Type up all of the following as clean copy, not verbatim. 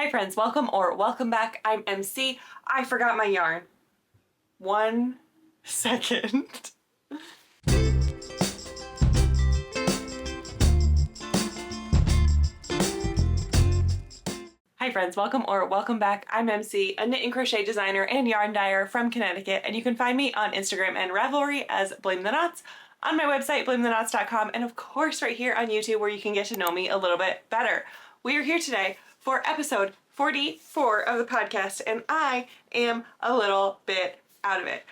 Hi friends, welcome back. I'm MC. I forgot my yarn. 1 second. Hi friends, welcome back. I'm MC, a knit and crochet designer and yarn dyer from Connecticut, and you can find me on Instagram and Ravelry as Blame the Knots, on my website blametheknots.com, and of course right here on YouTube where you can get to know me a little bit better. We are here today for episode 44 of the podcast, and I am a little bit out of it.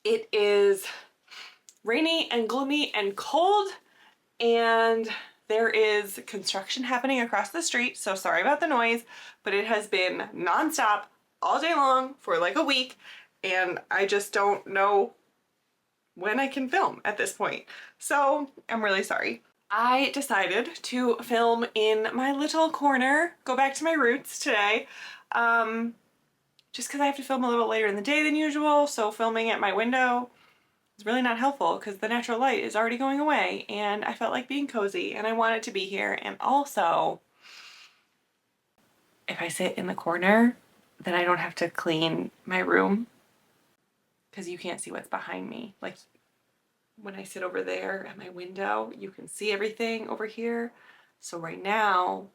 It is rainy and gloomy and cold, and there is construction happening across the street, so sorry about the noise, but it has been nonstop all day long for like a week, and I just don't know when I can film at this point. So I'm really sorry. I decided to film in my little corner, go back to my roots today, just because I have to film a little later in the day than usual, so filming at my window is really not helpful because the natural light is already going away, and I felt like being cozy and I wanted to be here. And also, if I sit in the corner, then I don't have to clean my room because you can't see what's behind me. Like when I sit over there at my window, you can see everything over here. So right now,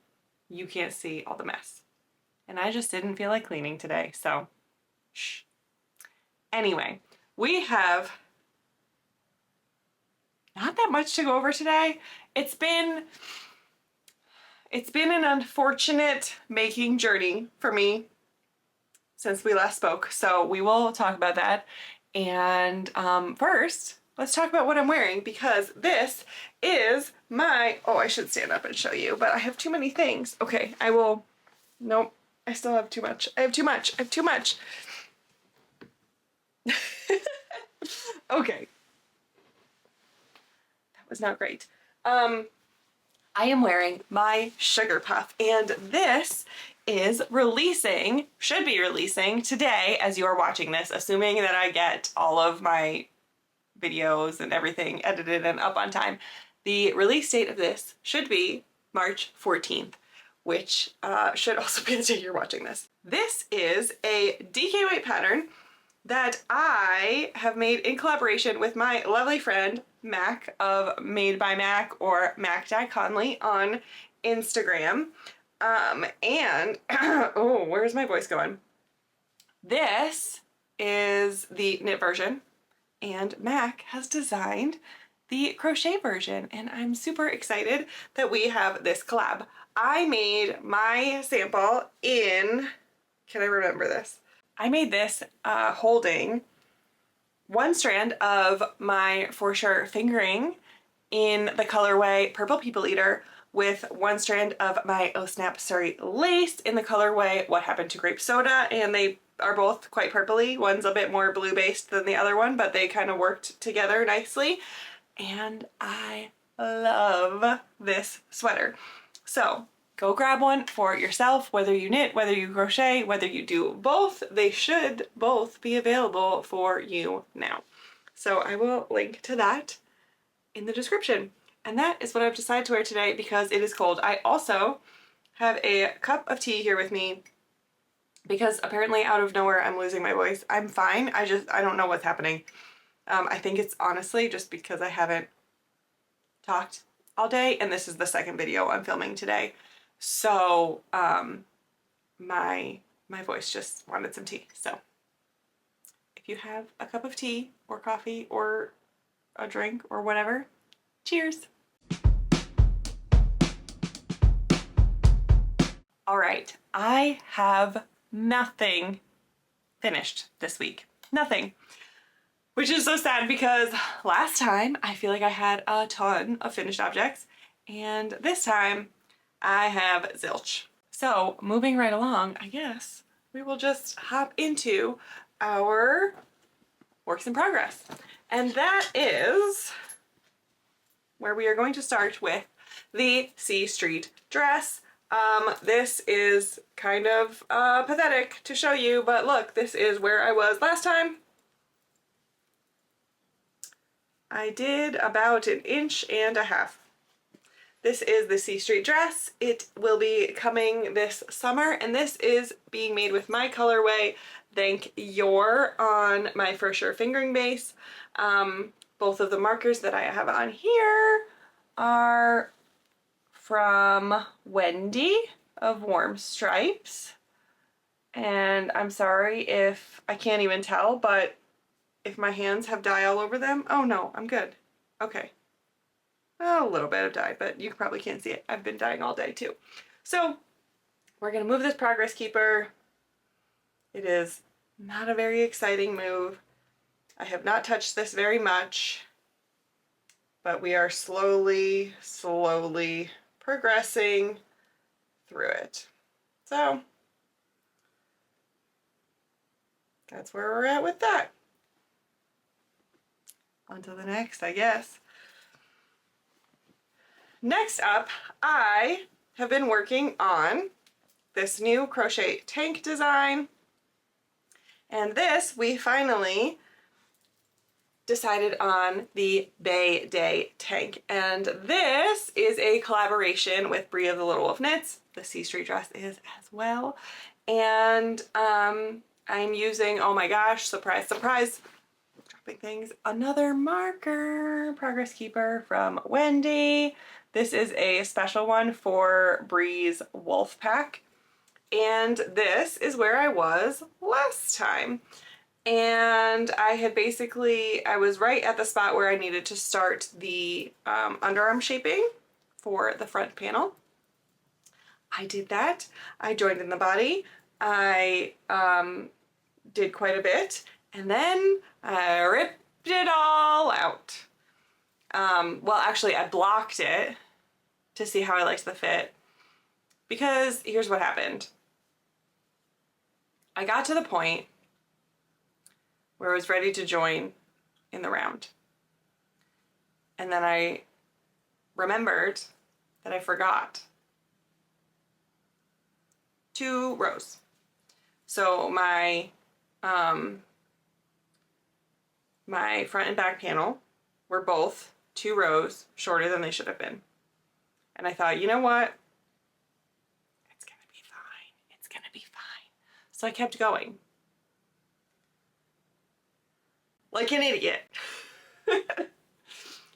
you can't see all the mess. And I just didn't feel like cleaning today, so shh. Anyway, we have not that much to go over today. It's been an unfortunate making journey for me since we last spoke, so we will talk about that. And first, let's talk about what I'm wearing, because this is my, oh, I should stand up and show you, but I have too many things. Okay, I will, nope, I still have too much. I have too much. Okay. That was not great. I am wearing my Sugar Puff, and this is should be releasing today as you are watching this, assuming that I get all of my videos and everything edited and up on time. The release date of this should be March 14th, which should also be the day you're watching this. This is a DK weight pattern that I have made in collaboration with my lovely friend Mac of Made by Mac, or Mac Dye Conley on Instagram. And oh, where's my voice going? This is the knit version, and Mac has designed the crochet version, and I'm super excited that we have this collab. I made my sample in, can I remember this? I made this holding one strand of my For Sure fingering in the colorway Purple People Eater, with one strand of my Oh Snap Surrey lace in the colorway What Happened to Grape Soda, and they are both quite purpley. One's a bit more blue based than the other one, but they kind of worked together nicely, and I love this sweater. So go grab one for yourself, whether you knit, whether you crochet, whether you do both. They should both be available for you now. So I will link to that in the description. And that is what I've decided to wear today because it is cold. I also have a cup of tea here with me because apparently out of nowhere I'm losing my voice. I'm fine. I don't know what's happening. I think it's honestly just because I haven't talked all day, and this is the second video I'm filming today. So my voice just wanted some tea. So if you have a cup of tea or coffee or a drink or whatever, cheers. All right, I have nothing finished this week. Nothing. Which is so sad because last time I feel like I had a ton of finished objects, and this time I have zilch. So moving right along, I guess we will just hop into our works in progress. And that is where we are going to start with the C Street dress. This is kind of pathetic to show you, but look, this is where I was last time. I did about 1.5 inches. This is the C Street dress. It will be coming this summer, and this is being made with my colorway, Thank Your, on my For Sure fingering base. Both of the markers that I have on here are from Wendy of Warm Stripes. And I'm sorry if I can't even tell, but if my hands have dye all over them, oh no, I'm good. Okay. A little bit of dye, but you probably can't see it. I've been dyeing all day too. So we're gonna move this progress keeper. It is not a very exciting move. I have not touched this very much, but we are slowly progressing through it. So that's where we're at with that. On to the next, I guess. Next up, I have been working on this new crochet tank design. And this, we finally decided on the Bay Day tank. And this is a collaboration with Brie of the Little Wolf Knits. The C Street dress is as well. And I'm using, oh my gosh, surprise, surprise, dropping things, another marker, progress keeper from Wendy. This is a special one for Brie's Wolf Pack. And this is where I was last time. And I was right at the spot where I needed to start the underarm shaping for the front panel. I did that. I joined in the body. I did quite a bit. And then I ripped it all out. Well, actually, I blocked it to see how I liked the fit. Because here's what happened. I got to the point where I was ready to join in the round. And then I remembered that I forgot 2 rows. So my front and back panel were both 2 rows shorter than they should have been. And I thought, you know what? It's gonna be fine. It's gonna be fine. So I kept going. Like an idiot.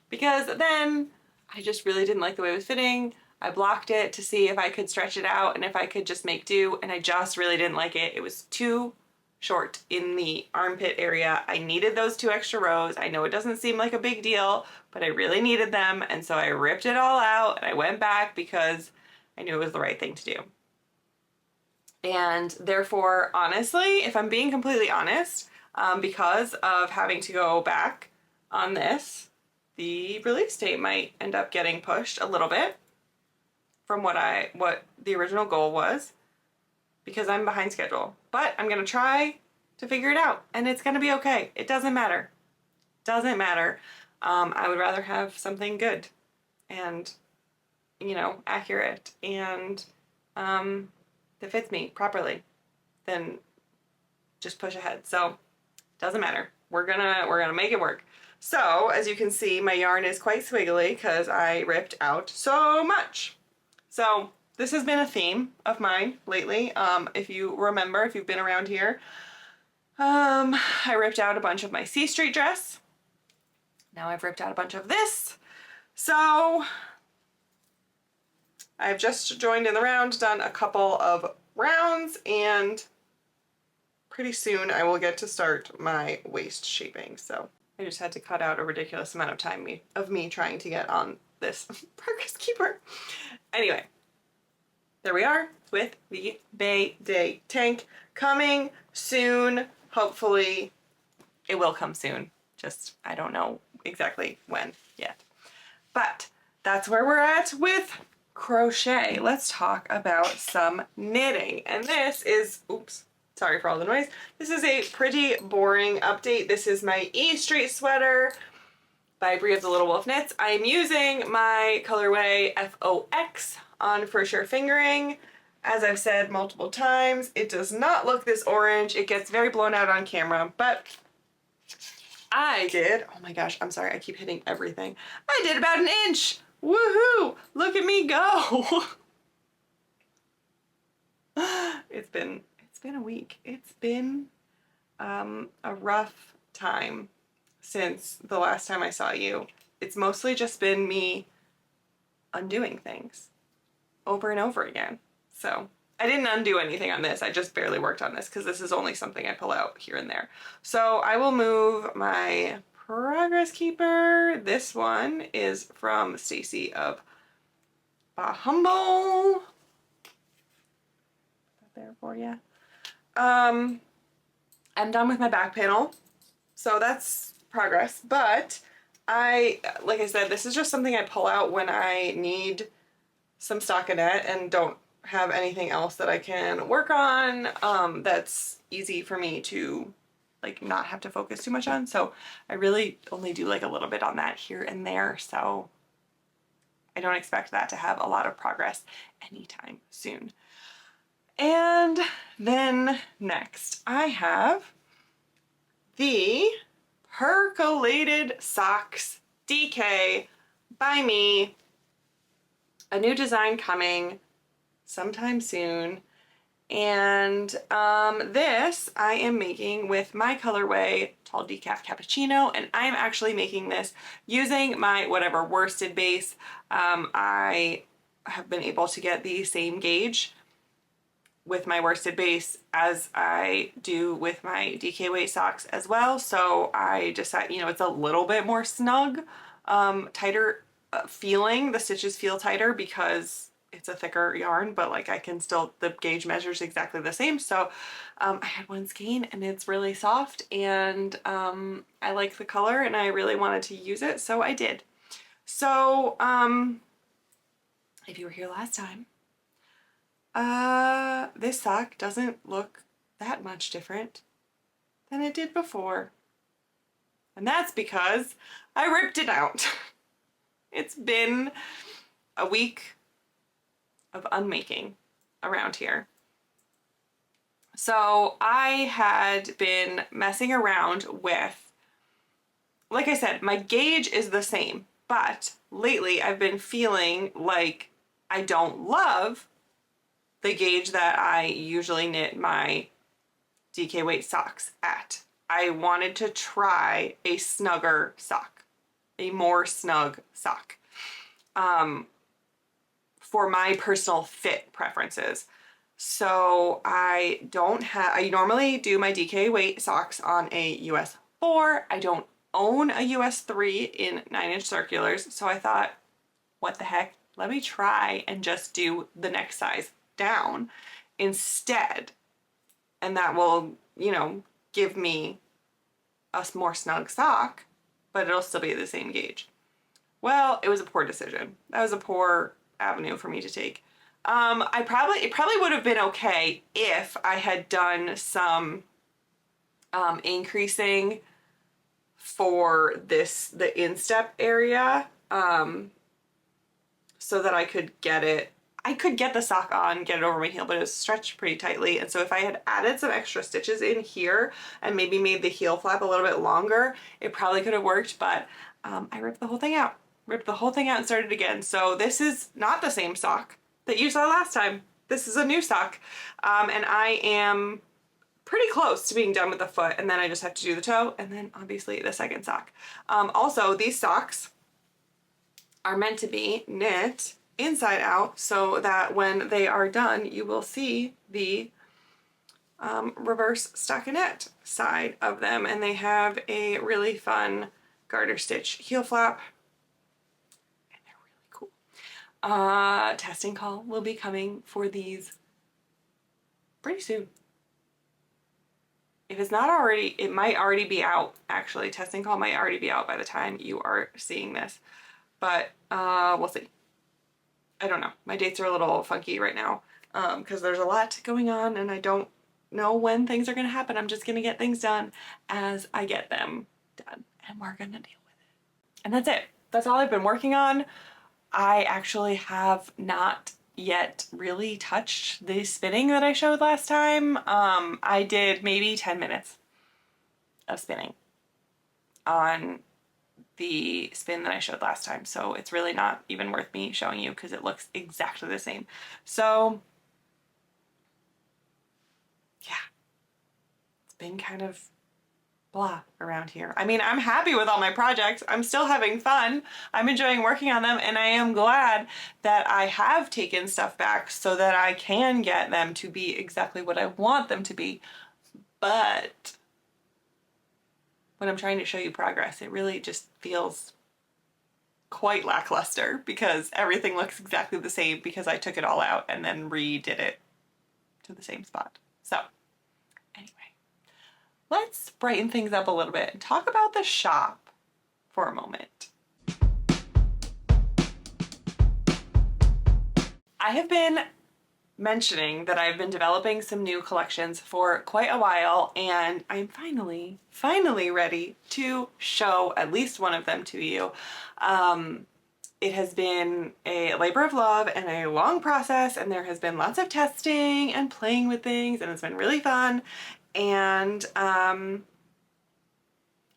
Because then I just really didn't like the way it was fitting. I blocked it to see if I could stretch it out and if I could just make do, and I just really didn't like it. It was too short in the armpit area. I needed those 2 extra rows. I know it doesn't seem like a big deal, but I really needed them, and so I ripped it all out and I went back because I knew it was the right thing to do. And therefore, honestly, if I'm being completely honest, because of having to go back on this, the release date might end up getting pushed a little bit from what the original goal was, because I'm behind schedule. But I'm gonna try to figure it out, and it's gonna be okay. It doesn't matter. Doesn't matter. I would rather have something good and, you know, accurate and that fits me properly than just push ahead. So doesn't matter. We're gonna make it work. So as you can see, my yarn is quite swiggly because I ripped out so much. So this has been a theme of mine lately. If you remember, if you've been around here, I ripped out a bunch of my C Street dress. Now I've ripped out a bunch of this. So I've just joined in the round, done a couple of rounds, and pretty soon I will get to start my waist shaping. So I just had to cut out a ridiculous amount of time of me trying to get on this progress keeper. Anyway, there we are with the Bay Day tank coming soon. Hopefully it will come soon. Just, I don't know exactly when yet. But that's where we're at with crochet. Let's talk about some knitting. And this is, oops, sorry for all the noise. This is a pretty boring update. This is my E Street sweater by Brie of the Little Wolf Knits. I'm using my colorway FOX on For Sure fingering. As I've said multiple times, it does not look this orange. It gets very blown out on camera, but I did, oh my gosh, I'm sorry, I keep hitting everything. I did about 1 inch Woohoo! Look at me go! It's been a week. It's been a rough time since the last time I saw you. It's mostly just been me undoing things over and over again. So I didn't undo anything on this. I just barely worked on this because this is only something I pull out here and there. So I will move my progress keeper. This one is from Stacy of Humble. There for you. I'm done with my back panel, so that's progress. But like I said, this is just something I pull out when I need some stockinette and don't have anything else that I can work on. That's easy for me to like not have to focus too much on. So I really only do like a little bit on that here and there. So I don't expect that to have a lot of progress anytime soon. And then next I have the Percolated Socks DK by me. A new design coming sometime soon. And this I am making with my colorway Tall Decaf Cappuccino, and I'm actually making this using my whatever worsted base. I have been able to get the same gauge with my worsted base as I do with my DK weight socks as well. So I decided, you know, it's a little bit more snug, tighter feeling. The stitches feel tighter because it's a thicker yarn, but like I can still, the gauge measures exactly the same. So I had one skein and it's really soft, and I like the color and I really wanted to use it, so I did. So if you were here last time, this sock doesn't look that much different than it did before. And that's because I ripped it out. It's been a week of unmaking around here. So I had been messing around with, like I said, my gauge is the same, but lately I've been feeling like I don't love the gauge that I usually knit my DK weight socks at. I wanted to try a snugger sock, a more snug sock, for my personal fit preferences. So I normally do my DK weight socks on a US 4. I don't own a US 3 in 9-inch circulars. So I thought, what the heck? Let me try and just do the next size down instead. And that will, you know, give me a more snug sock, but it'll still be the same gauge. Well, it was a poor decision. That was a poor avenue for me to take. It probably would have been okay if I had done some increasing for the instep area, so that I could get it. I could get the sock on, get it over my heel, but it was stretched pretty tightly. And so if I had added some extra stitches in here and maybe made the heel flap a little bit longer, it probably could have worked, but I ripped the whole thing out. Ripped the whole thing out and started again. So this is not the same sock that you saw last time. This is a new sock. And I am pretty close to being done with the foot, and then I just have to do the toe, and then obviously the second sock. Also, these socks are meant to be knit inside out so that when they are done, you will see the reverse stockinette side of them, and they have a really fun garter stitch heel flap, and they're really cool. Testing call will be coming for these pretty soon. If it's not already, it might already be out, actually. Testing call might already be out by the time you are seeing this, but we'll see. I don't know. My dates are a little funky right now because there's a lot going on and I don't know when things are going to happen. I'm just going to get things done as I get them done, and we're going to deal with it. And that's it. That's all I've been working on. I actually have not yet really touched the spinning that I showed last time. I did maybe 10 minutes of spinning on the spin that I showed last time. So it's really not even worth me showing you because it looks exactly the same. So yeah, it's been kind of blah around here. I mean, I'm happy with all my projects. I'm still having fun. I'm enjoying working on them, and I am glad that I have taken stuff back so that I can get them to be exactly what I want them to be. But when I'm trying to show you progress, it really just feels quite lackluster because everything looks exactly the same because I took it all out and then redid it to the same spot. So anyway, let's brighten things up a little bit and talk about the shop for a moment. I have been mentioning that I've been developing some new collections for quite a while, and I'm finally ready to show at least one of them to you. It has been a labor of love and a long process, and there has been lots of testing and playing with things, and it's been really fun. And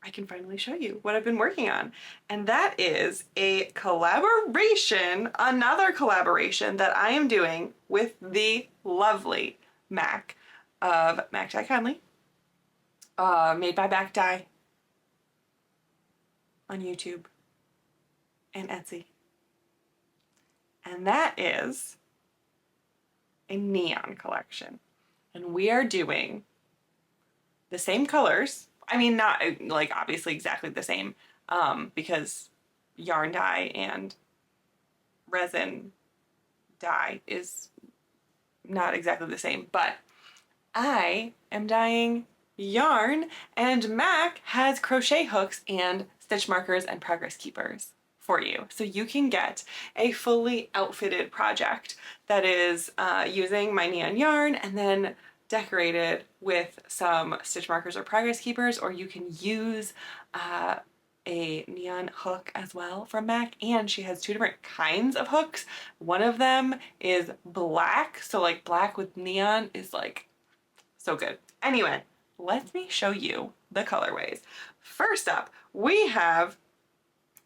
I can finally show you what I've been working on. And that is a collaboration, another collaboration that I am doing with the lovely Mac of Mac Dye Conley, made by Mac Dye on YouTube and Etsy. And that is a neon collection. And we are doing the same colors. I mean, not like obviously exactly the same, because yarn dye and resin dye is not exactly the same, but I am dyeing yarn and Mac has crochet hooks and stitch markers and progress keepers for you. So you can get a fully outfitted project that is using my neon yarn and then decorated with some stitch markers or progress keepers, or you can use a neon hook as well from Mac, and she has two different kinds of hooks. One of them is black, so like black with neon is like so good. Anyway, let me show you the colorways. First up, we have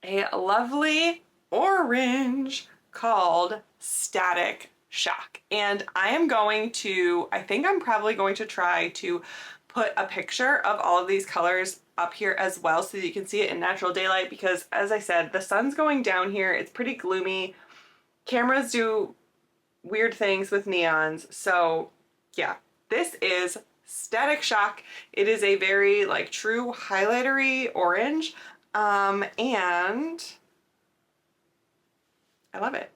a lovely orange called Static Shock. And I am going to, I think I'm probably going to try to put a picture of all of these colors up here as well so that you can see it in natural daylight, because as I said, the sun's going down here. It's pretty gloomy. Cameras do weird things with neons. So yeah, this is Static Shock. It is a very like true highlightery orange. And I love it.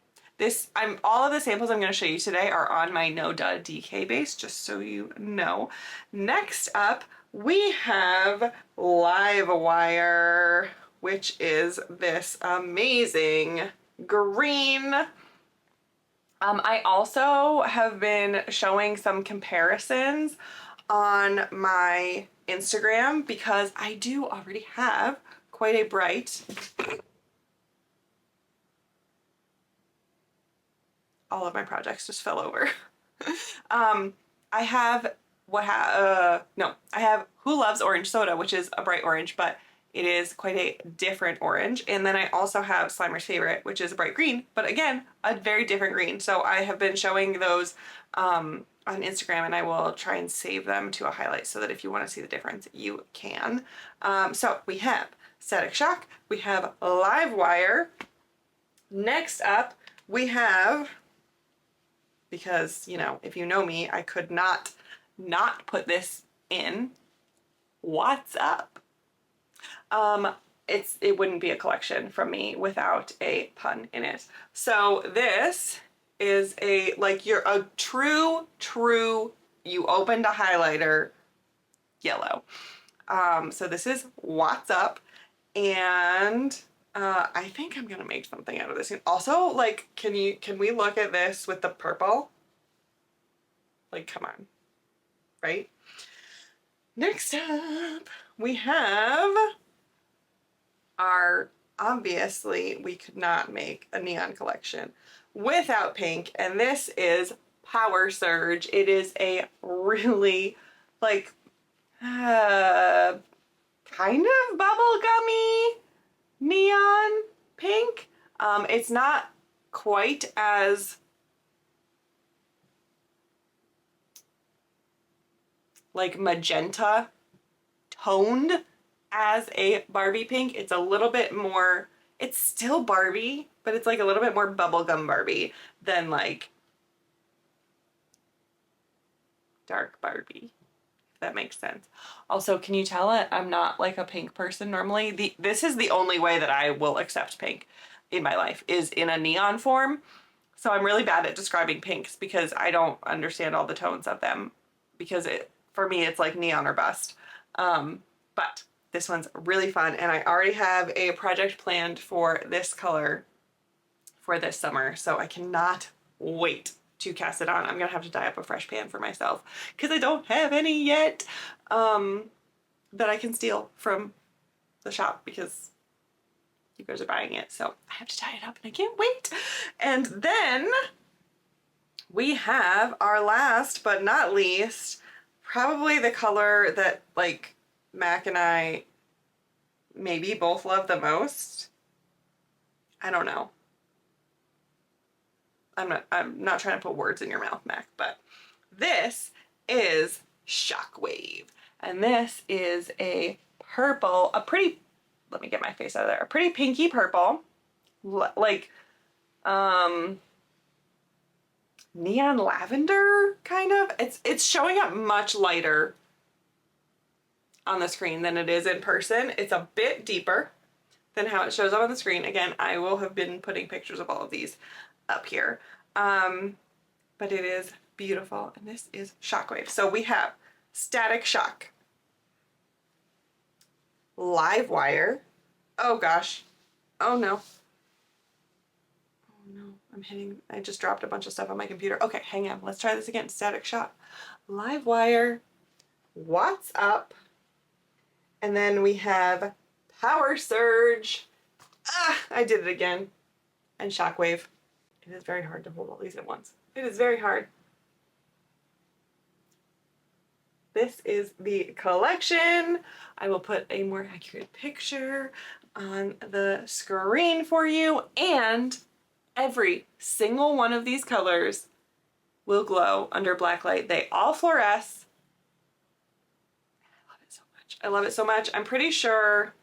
All of the samples I'm going to show you today are on my No Dud DK base, just so you know. Next up, we have Live Wire, which is this amazing green. I also have been showing some comparisons on my Instagram because I do already have quite a bright, all of my projects just fell over. I have I have Who Loves Orange Soda, which is a bright orange, but it is quite a different orange. And then I also have Slimer's Favorite, which is a bright green, but again, a very different green. So I have been showing those on Instagram, and I will try and save them to a highlight so that if you want to see the difference, you can. So we have Static Shock, we have Live Wire. Next up, we have, because, you know, if you know me, I could not put this in, What's Up? It wouldn't be a collection from me without a pun in it. So this is a true, you opened a highlighter yellow. So this is What's Up, and I think I'm gonna make something out of this. Also, like, can we look at this with the purple? Like, come on, right? Next up, we have obviously we could not make a neon collection without pink, and this is Power Surge. It is a really like kind of bubblegummy neon pink. It's not quite as like magenta toned as a Barbie pink. It's a little bit more, it's still Barbie, but it's like a little bit more bubblegum Barbie than like dark Barbie, if that makes sense. Also, can you tell it I'm not like a pink person normally? This is the only way that I will accept pink in my life, is in a neon form. So I'm really bad at describing pinks because I don't understand all the tones of them, because for me it's like neon or bust. But this one's really fun, and I already have a project planned for this color for this summer, so I cannot wait to cast it on. I'm gonna have to dye up a fresh pan for myself because I don't have any yet that I can steal from the shop because you guys are buying it. So I have to dye it up and I can't wait. And then we have our last but not least, probably the color that like Mac and I maybe both love the most. I don't know. I'm not trying to put words in your mouth, Mac, but this is Shockwave. And this is a purple, a pretty, let me get my face out of there, a pretty pinky purple, like neon lavender kind of. It's showing up much lighter on the screen than it is in person. It's a bit deeper than how it shows up on the screen. Again, I will have been putting pictures of all of these up here. But it is beautiful, and this is Shockwave. So we have Static Shock, Live Wire. Oh gosh. Oh no. Oh no. I just dropped a bunch of stuff on my computer. Okay, hang on. Let's try this again. Static Shock, Live Wire, What's Up, and then we have Power Surge. I did it again. And Shockwave. It is very hard to hold all these at once. It is very hard. This is the collection. I will put a more accurate picture on the screen for you, and every single one of these colors will glow under black light. They all fluoresce. I love it so much. I love it so much. I'm pretty sure,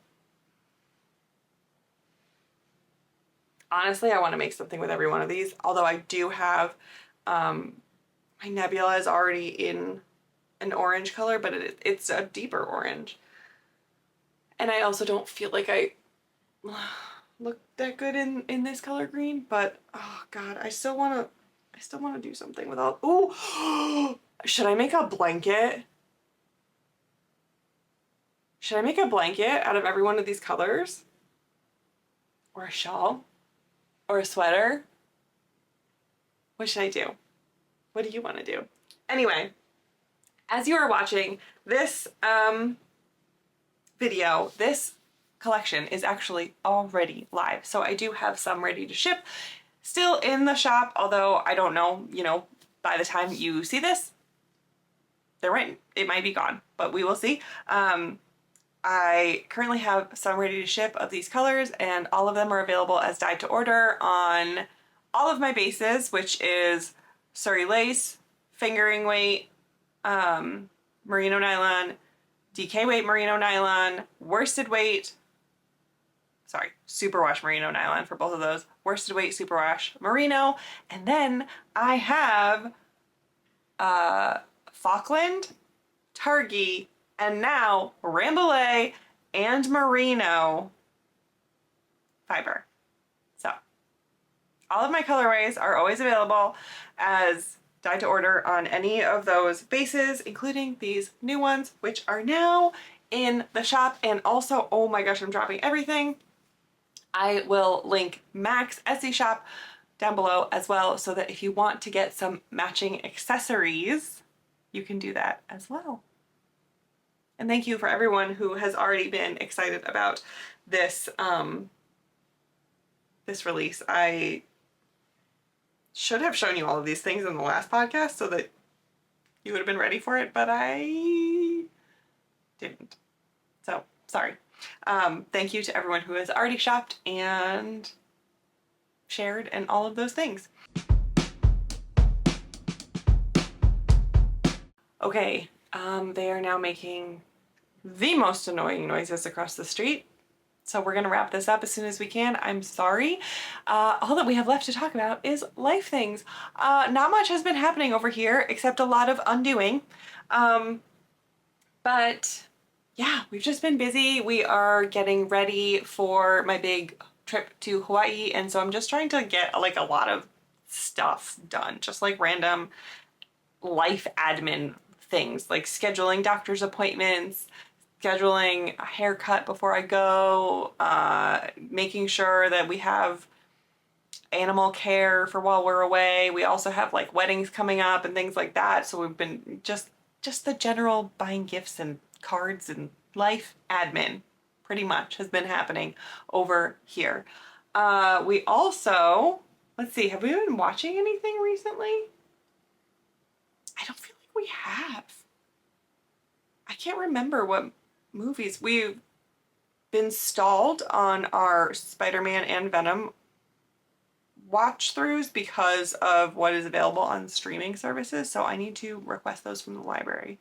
honestly, I want to make something with every one of these, although I do have, my nebula is already in an orange color, but it's a deeper orange. And I also don't feel like I look that good in this color green, but oh God, I still want to do something with all, ooh, should I make a blanket? Should I make a blanket out of every one of these colors? Or a shawl? Or a sweater? What should I do? What do you want to do? Anyway, as you are watching this video, this collection is actually already live. So I do have some ready to ship still in the shop, although I don't know, by the time you see this, it might be gone, but we will see. I currently have some ready to ship of these colors, and all of them are available as dyed to order on all of my bases, which is Surrey lace, fingering weight, merino nylon, DK weight merino nylon, worsted weight, superwash merino nylon for both of those, worsted weight superwash merino, and then I have Falkland, Targhee, and now Rambouillet and merino fiber. So all of my colorways are always available as dyed to order on any of those bases, including these new ones, which are now in the shop. And also, oh my gosh, I'm dropping everything. I will link Mac's Etsy shop down below as well, so that if you want to get some matching accessories, you can do that as well. And thank you for everyone who has already been excited about this this release. I should have shown you all of these things in the last podcast so that you would have been ready for it, but I didn't. So, sorry. Thank you to everyone who has already shopped and shared and all of those things. Okay, they are now making the most annoying noises across the street. So we're gonna wrap this up as soon as we can. I'm sorry. All that we have left to talk about is life things. Not much has been happening over here except a lot of undoing. But yeah, we've just been busy. We are getting ready for my big trip to Hawaii, and so I'm just trying to get like a lot of stuff done, just like random life admin things, like scheduling doctor's appointments, scheduling a haircut before I go, making sure that we have animal care for while we're away. We also have like weddings coming up and things like that. So we've been just the general buying gifts and cards and life admin pretty much has been happening over here. We also, let's see, have we been watching anything recently? I don't feel like we have. I can't remember what movies. We've been stalled on our Spider-Man and Venom watch throughs because of what is available on streaming services, so I need to request those from the library.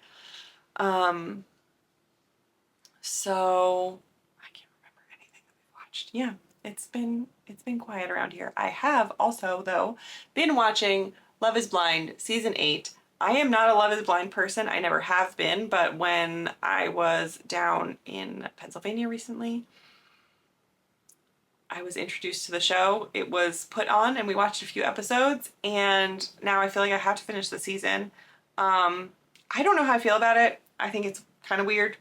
So I can't remember anything that we've watched. Yeah, it's been quiet around here. I have also though been watching Love is Blind season 8. I am not a Love is Blind person. I never have been, but when I was down in Pennsylvania recently, I was introduced to the show. It was put on and we watched a few episodes, and now I feel like I have to finish the season. I don't know how I feel about it. I think it's kind of weird,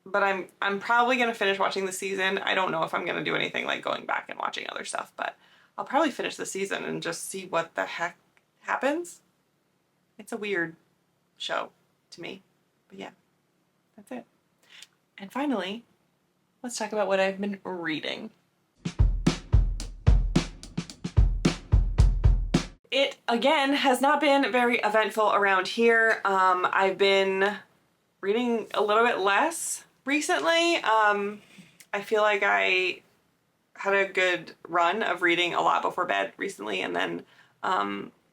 but I'm probably gonna finish watching the season. I don't know if I'm gonna do anything like going back and watching other stuff, but I'll probably finish the season and just see what the heck happens. It's a weird show to me, but yeah, that's it. And finally, let's talk about what I've been reading. It, again, has not been very eventful around here. I've been reading a little bit less recently. I feel like I had a good run of reading a lot before bed recently, and then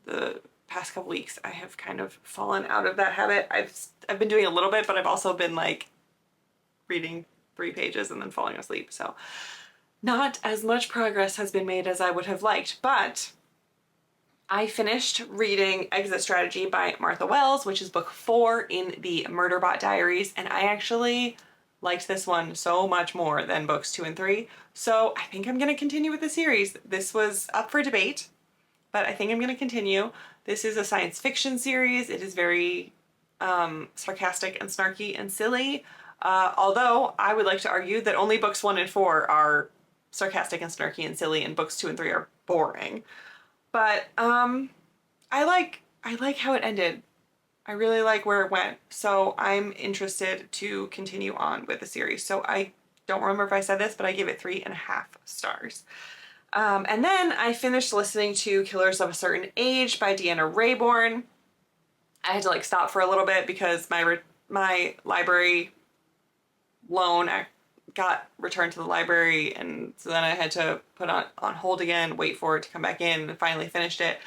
the past couple weeks I have kind of fallen out of that habit. I've been doing a little bit, but I've also been like reading 3 pages and then falling asleep. So not as much progress has been made as I would have liked, but I finished reading Exit Strategy by Martha Wells, which is book 4 in the Murderbot Diaries, and I actually liked this one so much more than books 2 and 3. So I think I'm going to continue with the series. This was up for debate, but I think I'm going to continue. This is a science fiction series. It is very sarcastic and snarky and silly. Although I would like to argue that only books 1 and 4 are sarcastic and snarky and silly, and books 2 and 3 are boring. But I like how it ended. I really like where it went. So I'm interested to continue on with the series. So I don't remember if I said this, but I gave it 3.5 stars. And then I finished listening to Killers of a Certain Age by Deanna Raybourn. I had to like stop for a little bit because my library loan got returned to the library, and so then I had to put on hold again, wait for it to come back in, and finally finished it.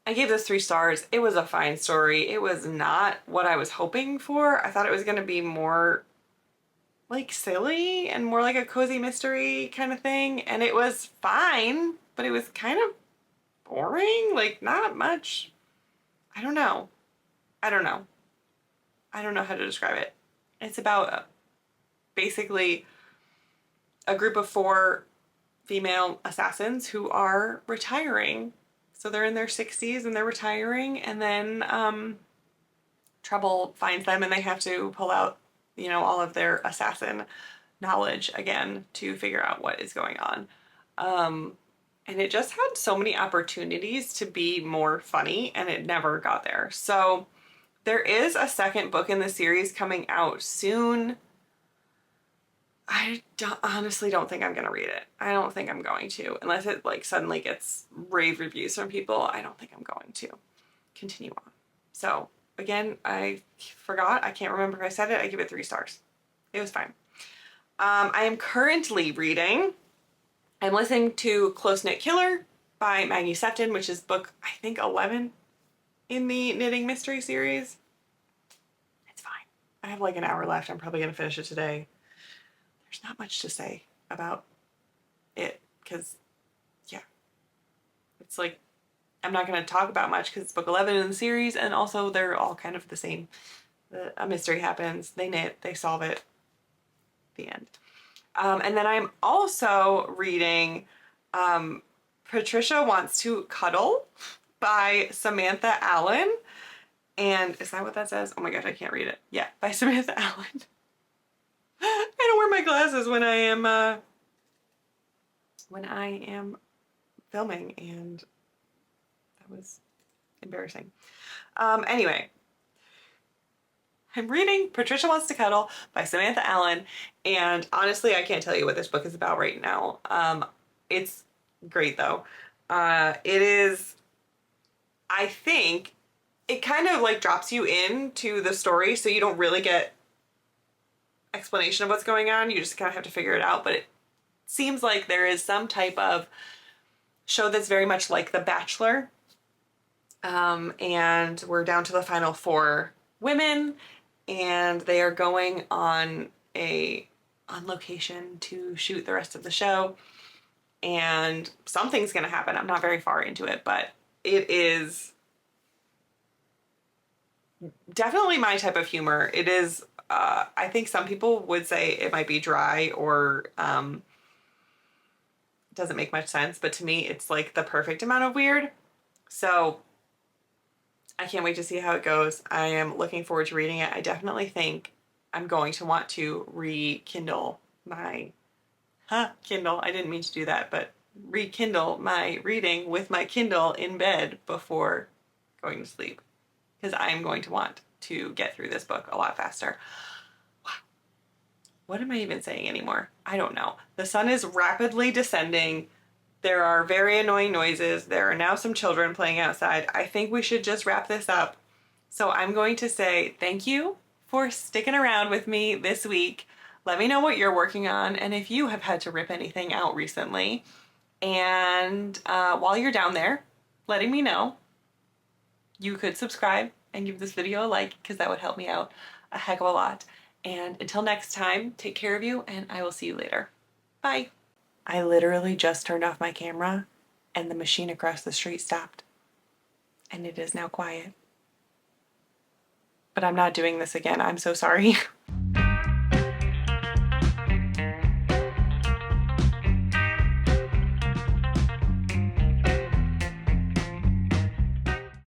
I gave this 3 stars. It was a fine story. It was not what I was hoping for. I thought it was going to be more like silly and more like a cozy mystery kind of thing, and it was fine, but it was kind of boring. Like, not much. I don't know. I don't know how to describe it. It's about basically a group of 4 female assassins who are retiring. So they're in their 60s and they're retiring, and then trouble finds them and they have to pull out, you know, all of their assassin knowledge again to figure out what is going on. And it just had so many opportunities to be more funny, and it never got there. So there is a second book in the series coming out soon. I honestly don't think I'm going to read it. I don't think I'm going to. Unless it like suddenly gets rave reviews from people, I don't think I'm going to continue on. So again, I forgot. I can't remember if I said it. I give it 3 stars. It was fine. I am currently reading, I'm listening to Close Knit Killer by Maggie Sefton, which is book, I think, 11 in the Knitting Mystery series. It's fine. I have like an hour left. I'm probably going to finish it today. There's not much to say about it because, yeah, it's like, I'm not going to talk about much because it's book 11 in the series, and also they're all kind of the same. A mystery happens, they knit, they solve it, the end. And then I'm also reading Patricia Wants to Cuddle by Samantha Allen. And is that what that says? Oh my gosh, I can't read it. Yeah, by Samantha Allen. I don't wear my glasses when I am filming, and that was embarrassing. Anyway, I'm reading Patricia Wants to Cuddle by Samantha Allen, and honestly, I can't tell you what this book is about right now. It's great though. It is, I think, it kind of like drops you into the story, so you don't really get explanation of what's going on. You just kind of have to figure it out, but it seems like there is some type of show that's very much like The Bachelor. And we're down to the final 4 women, and they are going on location to shoot the rest of the show, and something's gonna happen. I'm not very far into it, but it is definitely my type of humor. It is, I think some people would say it might be dry or doesn't make much sense, but to me it's like the perfect amount of weird. So I can't wait to see how it goes. I am looking forward to reading it. I definitely think I'm going to want to rekindle my Kindle. I didn't mean to do that, but rekindle my reading with my Kindle in bed before going to sleep, because I'm going to want to get through this book a lot faster. Wow. What am I even saying anymore? I don't know. The sun is rapidly descending. There are very annoying noises. There are now some children playing outside. I think we should just wrap this up. So I'm going to say thank you for sticking around with me this week. Let me know what you're working on and if you have had to rip anything out recently. And while you're down there, letting me know, you could subscribe and give this video a like, because that would help me out a heck of a lot. And until next time, take care of you, and I will see you later. Bye. I literally just turned off my camera and the machine across the street stopped. And it is now quiet. But I'm not doing this again. I'm so sorry.